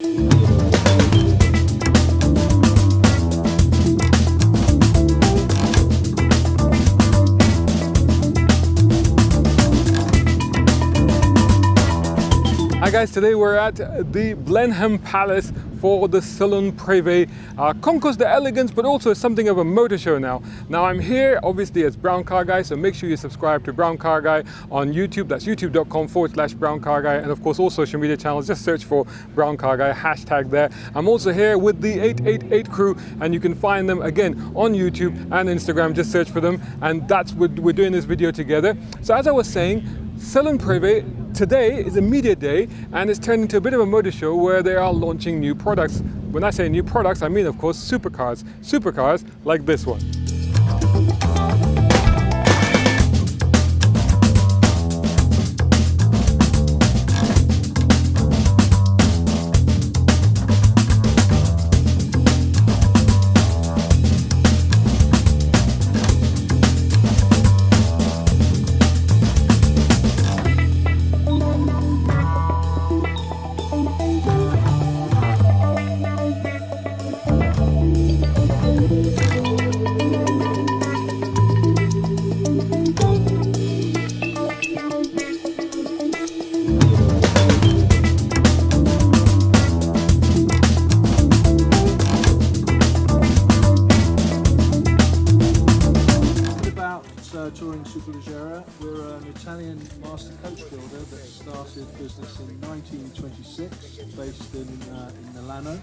Hi guys, today we're at the Blenheim Palace for the Salon Prive concours d'elegance, but also something of a motor show now. Now I'm here obviously as Brown Car Guy, so make sure you subscribe to Brown Car Guy on YouTube. That's youtube.com/Brown Car Guy, and of course all social media channels, just search for Brown Car Guy, hashtag there. I'm also here with the 888 crew, and you can find them again on YouTube and Instagram, just search for them, and that's what we're doing this video together. So as I was saying, Salon Prive today is a media day, and it's turned into a bit of a motor show where they are launching new products. When I say new products, I mean of course supercars. Supercars like this one. Touring Superleggera. We're an Italian master coach builder that started business in 1926, based in Milano.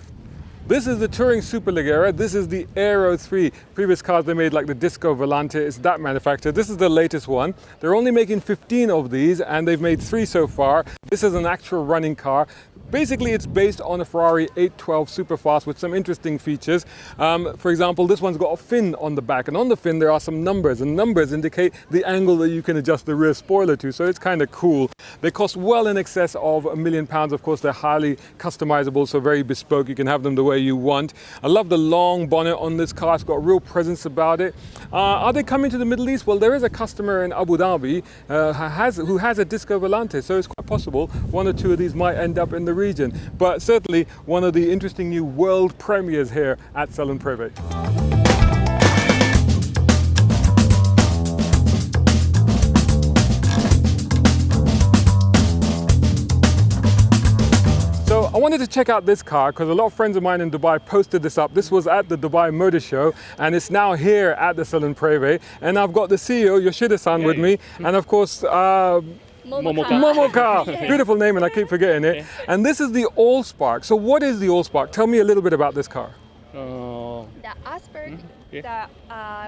This is the Touring Superleggera. This is the Aero 3. Previous cars they made, like the Disco Volante, it's that manufacturer. This is the latest one. They're only making 15 of these, and they've made 3 so far. This is an actual running car. Basically, it's based on a Ferrari 812 Superfast with some interesting features. For example, this one's got a fin on the back, and on the fin there are some numbers, and numbers indicate the angle that you can adjust the rear spoiler to, so it's kind of cool. They cost well in excess of £1 million. Of course, they're highly customizable, so very bespoke. You can have them the way you want. I love the long bonnet on this car. It's got a real presence about it. Are they coming to the Middle East? Well, there is a customer in Abu Dhabi who has a Disco Volante, so it's quite possible 1 or 2 of these might end up in the region, but certainly one of the interesting new world premieres here at Salon Prive. So I wanted to check out this car because a lot of friends of mine in Dubai posted this up. This was at the Dubai Motor Show, and it's now here at the Salon Prive, and I've got the CEO Yoshida-san with me, and of course Momoka. Yeah. Beautiful name, and I keep forgetting it. And this is the Allspark. So what is the Allspark? Tell me a little bit about this car. The Aspark,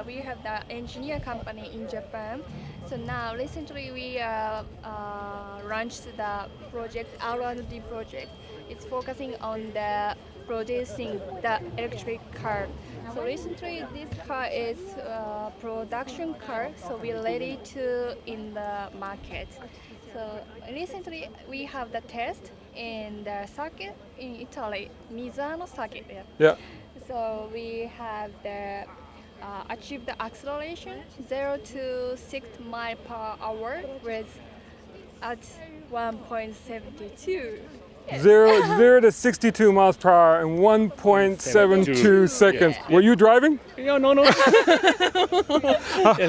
we have the engineer company in Japan. So now recently we launched the project, R&D project. It's focusing on the producing the electric car. So recently this car is a production car, so we're ready to in the market. So recently we have the test in the circuit in Italy, Misano circuit. Yeah. So we have the achieved the acceleration 0 to 6 miles per hour with at 1.72. Yes. 0 to 62 miles per hour in 1.72 seconds. Yeah. Were you driving? No.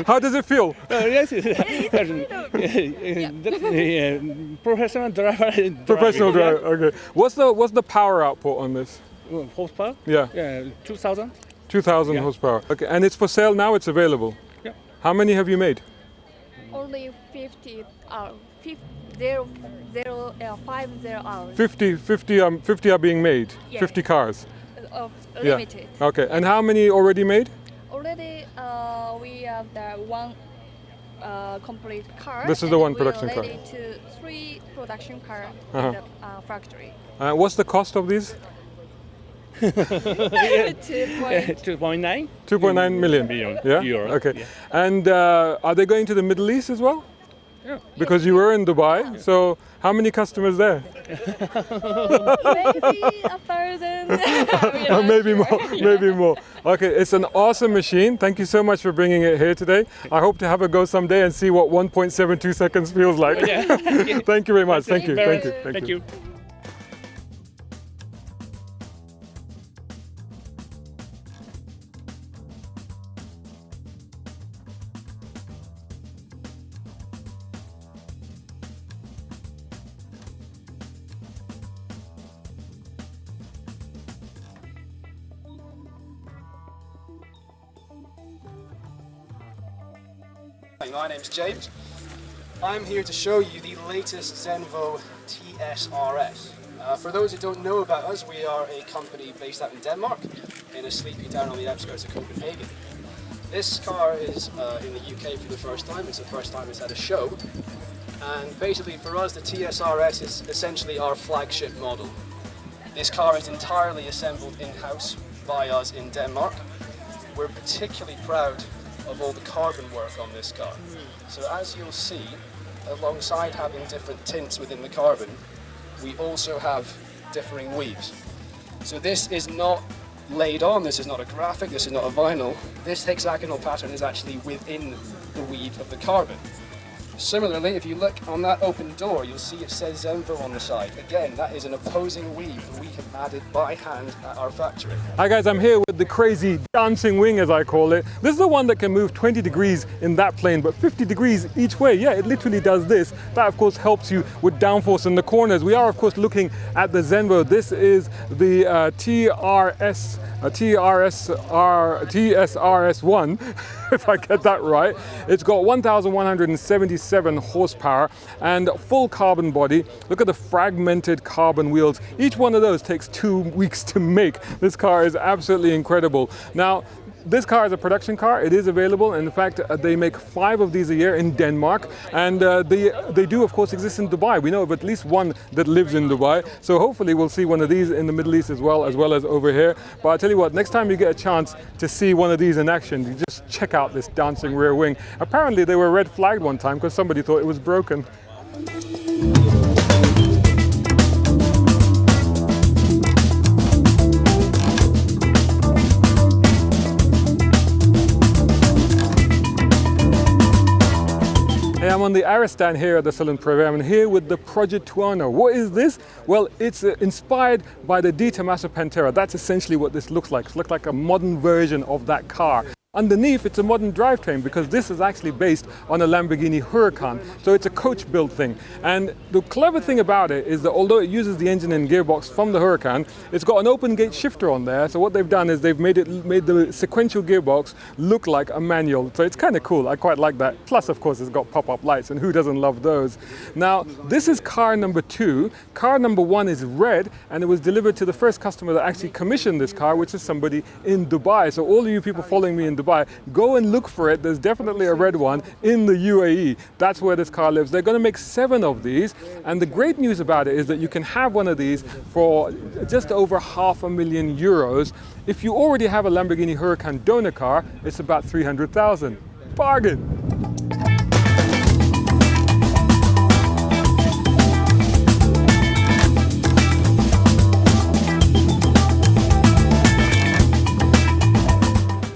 How does it feel? Yes, professional driver. Professional driver. Okay. What's the power output on this? Horsepower? Yeah. 2,000. 2,000 horsepower. Okay. And it's for sale now. It's available. Yeah. How many have you made? Only 50 hours. 50 hours. 50 are being made. Yeah. 50 cars. Of limited. Yeah. Okay. And how many already made? Already we have the one complete car. This is the one production car. We are ready to 3 production car Uh-huh. in the factory. What's the cost of these? 2.9. 2.9 million. Yeah. Euro. Okay. Yeah. And are they going to the Middle East as well? Yeah. Because you were in Dubai, so how many customers there? Maybe 1,000. Maybe more, maybe more. Okay, it's an awesome machine. Thank you so much for bringing it here today. I hope to have a go someday and see what 1.72 seconds feels like. Yeah. Thank you very much. Thank you. Thank you. Thank you. Hi, my name's James. I'm here to show you the latest Zenvo TSR-S. For those who don't know about us, we are a company based out in Denmark, in a sleepy town on the outskirts of Copenhagen. This car is in the UK for the first time. It's the first time it's had a show. And basically for us, the TSR-S is essentially our flagship model. This car is entirely assembled in-house by us in Denmark. We're particularly proud of all the carbon work on this car. So as you'll see, alongside having different tints within the carbon, we also have differing weaves. So this is not laid on, this is not a graphic, this is not a vinyl. This hexagonal pattern is actually within the weave of the carbon. Similarly, if you look on that open door, you'll see it says Zenvo on the side. Again, that is an opposing weave that we have added by hand at our factory. Hi guys, I'm here with the crazy dancing wing, as I call it. This is the one that can move 20 degrees in that plane, but 50 degrees each way. Yeah, it literally does this. That of course helps you with downforce in the corners. We are of course looking at the Zenvo. This is the TSR-S1, if I get that right. It's got 1,177 horsepower and full carbon body. Look at the fragmented carbon wheels. Each one of those takes 2 weeks to make. This car is absolutely incredible. Now, this car is a production car. It is available. In fact, they make 5 of these a year in Denmark, and they do of course exist in Dubai. We know of at least one that lives in Dubai, so hopefully we'll see one of these in the Middle East as well as over here. But I'll tell you what, next time you get a chance to see one of these in action, you just check out this dancing rear wing. Apparently they were red flagged one time because somebody thought it was broken. Hey, I'm on the Aero stand here at the Salon Prive. I'm here with the Progettuano. What is this? Well, it's inspired by the D Tomaso Pantera. That's essentially what this looks like. It looks like a modern version of that car. Underneath, it's a modern drivetrain because this is actually based on a Lamborghini Huracan. So it's a coach build thing. And the clever thing about it is that although it uses the engine and gearbox from the Huracan, it's got an open gate shifter on there. So what they've done is they've made the sequential gearbox look like a manual. So it's kind of cool. I quite like that. Plus, of course, it's got pop-up lights, and who doesn't love those? Now, this is car number 2. Car number 1 is red, and it was delivered to the first customer that actually commissioned this car, which is somebody in Dubai. So all of you people following me in Dubai, go and look for it. There's definitely a red one in the UAE. That's where this car lives. They're going to make 7 of these, and the great news about it is that you can have one of these for just over €500,000. If you already have a Lamborghini Huracan donor car, it's about 300,000. Bargain!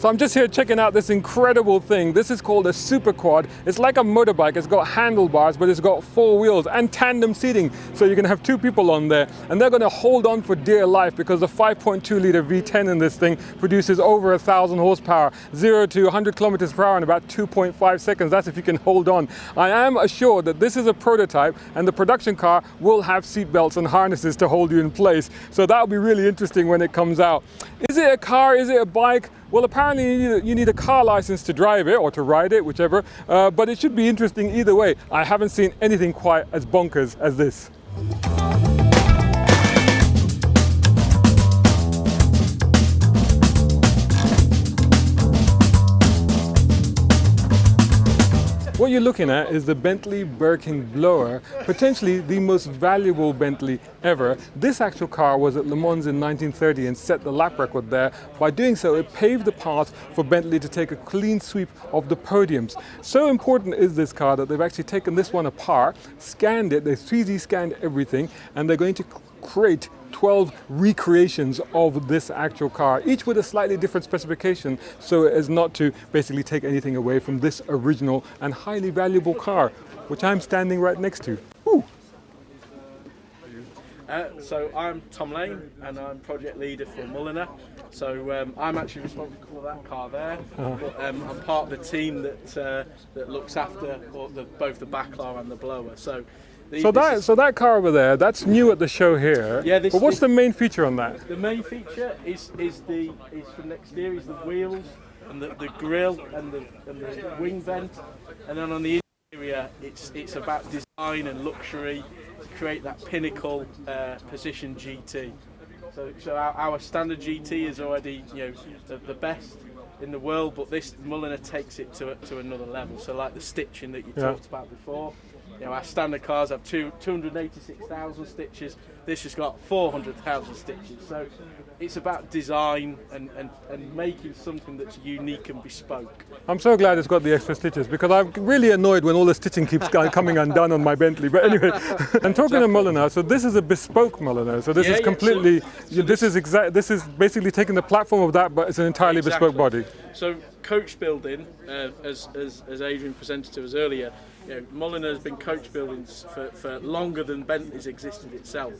So I'm just here checking out this incredible thing. This is called a super quad. It's like a motorbike. It's got handlebars, but it's got 4 wheels and tandem seating. So you can have 2 people on there. And they're going to hold on for dear life because the 5.2 litre V10 in this thing produces over 1,000 horsepower, 0 to 100 kilometers per hour in about 2.5 seconds. That's if you can hold on. I am assured that this is a prototype and the production car will have seat belts and harnesses to hold you in place. So that'll be really interesting when it comes out. Is it a car? Is it a bike? Well, apparently you need a car license to drive it or to ride it, whichever, but it should be interesting either way. I haven't seen anything quite as bonkers as this. What you're looking at is the Bentley Berkin Blower, potentially the most valuable Bentley ever. This actual car was at Le Mans in 1930 and set the lap record there. By doing so, it paved the path for Bentley to take a clean sweep of the podiums. So important is this car that they've actually taken this one apart, scanned it, they 3D scanned everything, and they're going to create 12 recreations of this actual car, each with a slightly different specification, so as not to basically take anything away from this original and highly valuable car, which I'm standing right next to. Woo. So I'm Tom Lane and I'm project leader for Mulliner. So I'm actually responsible for that car there. But, I'm part of the team that looks after both the Bacalar and the Blower. So that car over there, that's new at the show here. Yeah, but what's the main feature on that? The main feature is from the exterior is the wheels. and the grille and the wing vent, and then on the interior it's about design and luxury to create that pinnacle position GT. So our standard GT is already the best in the world, but this Mulliner takes it to another level. So like the stitching that you talked about before, our standard cars have 286,000 stitches. This has got 400,000 stitches. So it's about design and making something that's unique and bespoke. I'm so glad it's got the extra stitches, because I'm really annoyed when all the stitching keeps coming undone on my Bentley. But anyway, and talking of Mulliner, so this is a bespoke Mulliner. So this is completely, this is basically taking the platform of that, but it's an entirely bespoke body. So coach building, as Adrian presented to us earlier, Mulliner has been coach building for longer than Bentley's existed itself.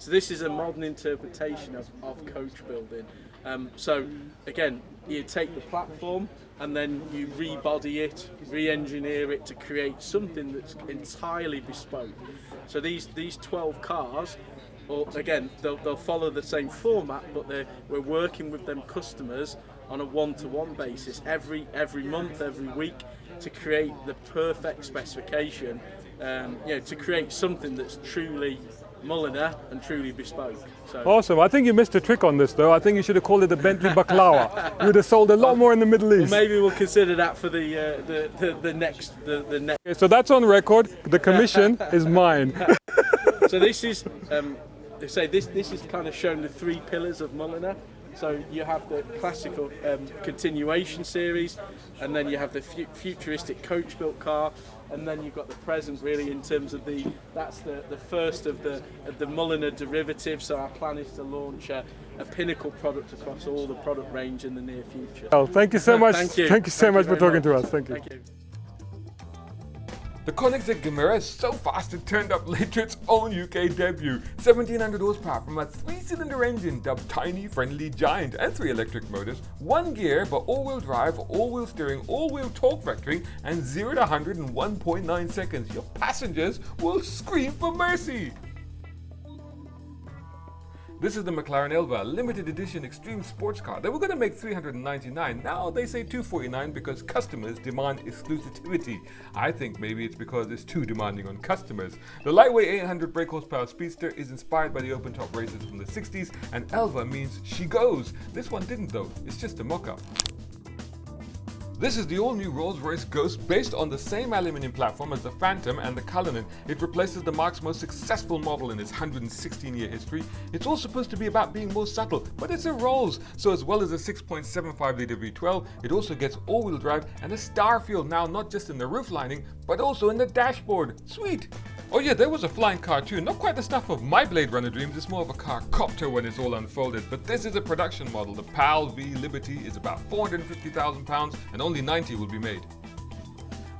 So this is a modern interpretation of coach building. So again, you take the platform and then you rebody it, re-engineer it to create something that's entirely bespoke. So these 12 cars, again, they'll follow the same format, but we're working with them customers on a one-to-one basis every month, every week, to create the perfect specification, to create something that's truly Mulliner and truly bespoke. So. Awesome. I think you missed a trick on this, though. I think you should have called it the Bentley Bacalar. You would have sold a lot more in the Middle East. Well, maybe we'll consider that for the next. Okay, so that's on record. The commission is mine. So this is, this is kind of showing the three pillars of Mulliner. So you have the classical continuation series, and then you have the futuristic coach-built car, and then you've got the present, really, in terms of that's the first of the Mulliner derivatives. So our plan is to launch a pinnacle product across all the product range in the near future. Well, thank you so much. Thank you. Thank you so much for talking to us. Thank you. Thank you. The Koenigsegg Gemera is so fast it turned up late to its own UK debut. 1700 horsepower from a 3-cylinder engine dubbed Tiny Friendly Giant, and 3 electric motors, 1 gear but all-wheel drive, all-wheel steering, all-wheel torque vectoring, and 0 to 100 in 1.9 seconds. Your passengers will scream for mercy. This is the Mclaren Elva, limited edition extreme sports car. They were going to make 399. Now they say 249 because customers demand exclusivity. I think maybe it's because it's too demanding on customers. The lightweight 800 brake horsepower speedster is inspired by the open top races from the 60s, and Elva means she goes. This one didn't though, it's just a mock-up. This is the all-new Rolls-Royce Ghost, based on the same aluminium platform as the Phantom and the Cullinan. It replaces the marque's most successful model in its 116-year history. It's all supposed to be about being more subtle, but it's a Rolls. So as well as a 6.75-litre V12, it also gets all-wheel drive and a star fuel, now not just in the roof lining, but also in the dashboard. Sweet! Oh yeah, there was a flying car too. Not quite the stuff of my Blade Runner dreams, it's more of a car copter when it's all unfolded. But this is a production model. The PAL V Liberty is about £450,000 and only 90 will be made.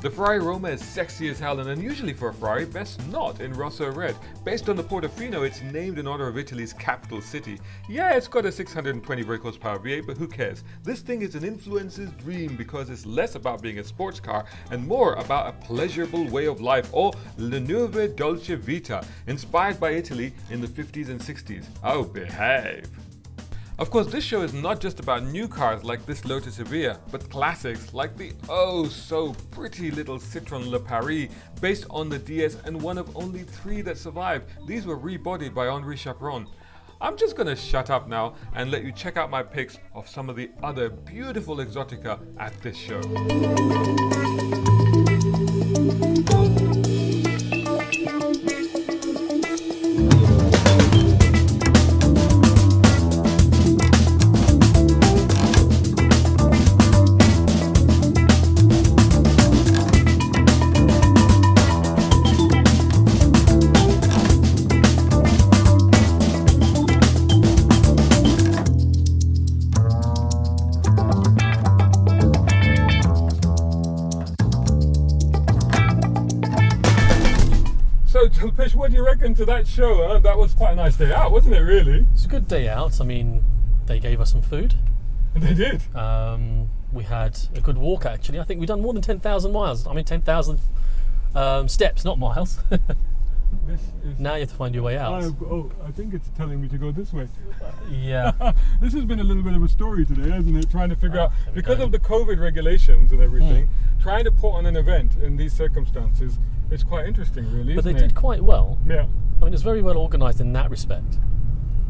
The Ferrari Roma is sexy as hell and unusually for a Ferrari, best not in Rosso Red. Based on the Portofino, it's named in honor of Italy's capital city. Yeah, it's got a 620 brake horsepower V8, but who cares? This thing is an influencer's dream because it's less about being a sports car and more about a pleasurable way of life, or La Nuova Dolce Vita, inspired by Italy in the 50s and 60s. Oh, behave! Of course, this show is not just about new cars like this Lotus Evija, but classics like the oh-so-pretty little Citroën Le Paris, based on the DS and one of only 3 that survived. These were rebodied by Henri Chaperon. I'm just gonna shut up now and let you check out my pics of some of the other beautiful Exotica at this show. What do you reckon to that show? Huh? That was quite a nice day out, wasn't it, really? It's a good day out. I mean, they gave us some food. They did. We had a good walk, actually. I think we've done more than 10,000 miles. I mean, 10,000 steps, not miles. This is. Now you have to find your way out. I think it's telling me to go this way. Yeah. This has been a little bit of a story today, hasn't it? Trying to figure out, there we because go. of the COVID regulations and everything, trying to put on an event in these circumstances is quite interesting, really. But they isn't did it? quite well. Yeah. I mean, it's very well organised in that respect.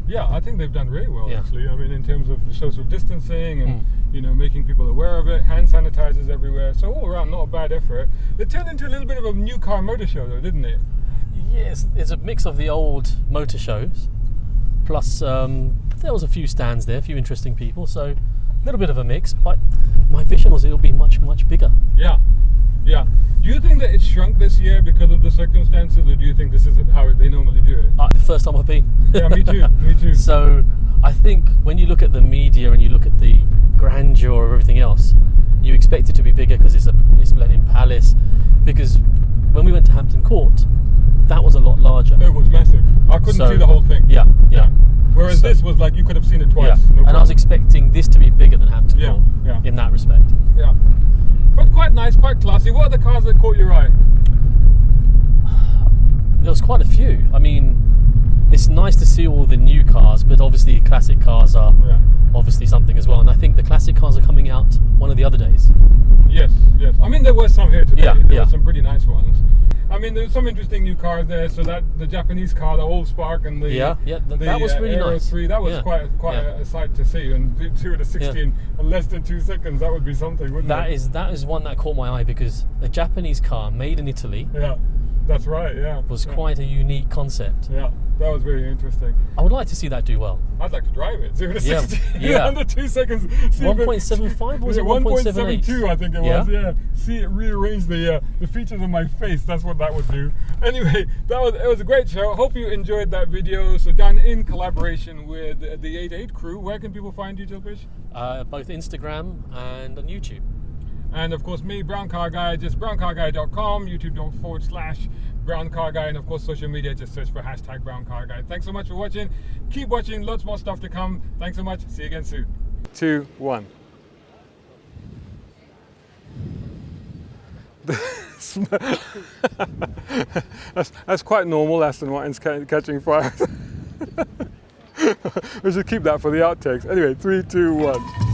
Yeah, I think they've done really well, Yeah. actually. I mean, in terms of the social distancing and making people aware of it, hand sanitizers everywhere. So all around, not a bad effort. It turned into a little bit of a new car motor show, though, didn't it? Yes, it's a mix of the old motor shows, plus there was a few stands there, a few interesting people, so a little bit of a mix, but my vision was it'll be much, much bigger. Yeah, yeah. Do you think that it's shrunk this year because of the circumstances, or do you think this is how they normally do it? First time I've been. Yeah, me too, me too. So I think when you look at the media and you look at the grandeur of everything else, you expect it to be bigger because it's Blenheim Palace, because when we went to Hampton Court, that was a lot larger. It was massive. I couldn't see the whole thing. Yeah. Whereas this was like you could have seen it twice. Yeah. No And I problem. was expecting this to be bigger than Hampton Court in that respect. Yeah. But quite nice, quite classy. What are the cars that caught your eye? There was quite a few. I mean, it's nice to see all the new cars, but obviously classic cars are obviously something as well. And I think the classic cars are coming out one of the other days. Yes, yes. I mean, there were some here today. There were some pretty nice ones. I mean, there's some interesting new cars there. So that the Japanese car, the Allspark, and the that was really Aero nice. 3, that was quite a sight to see. And 2 to 60 in less than 2 seconds, that would be something, wouldn't it? That is one that caught my eye because a Japanese car made in Italy. Yeah, that's right. Yeah, was quite a unique concept. Yeah, that was very interesting. I would like to see that do well. I'd like to drive it. 0 to 60 under 2 seconds. 1.75 was it 1.78? 1.72, I think it was. Yeah. See it rearrange the features of my face. That's what that would do. Anyway, it was a great show. Hope you enjoyed that video. So done in collaboration with the 88 crew. Where can people find you, Jilpish? Both Instagram and on YouTube. And of course me, Brown Car Guy, just browncarguy.com, youtube.com/Brown Car Guy, and of course social media, just search for #Brown Car Guy. Thanks so much for watching. Keep watching, lots more stuff to come. Thanks so much. See you again soon. 2, 1. That's quite normal, Aston Martin's catching fire. We should keep that for the outtakes. Anyway, 3, 2, 1.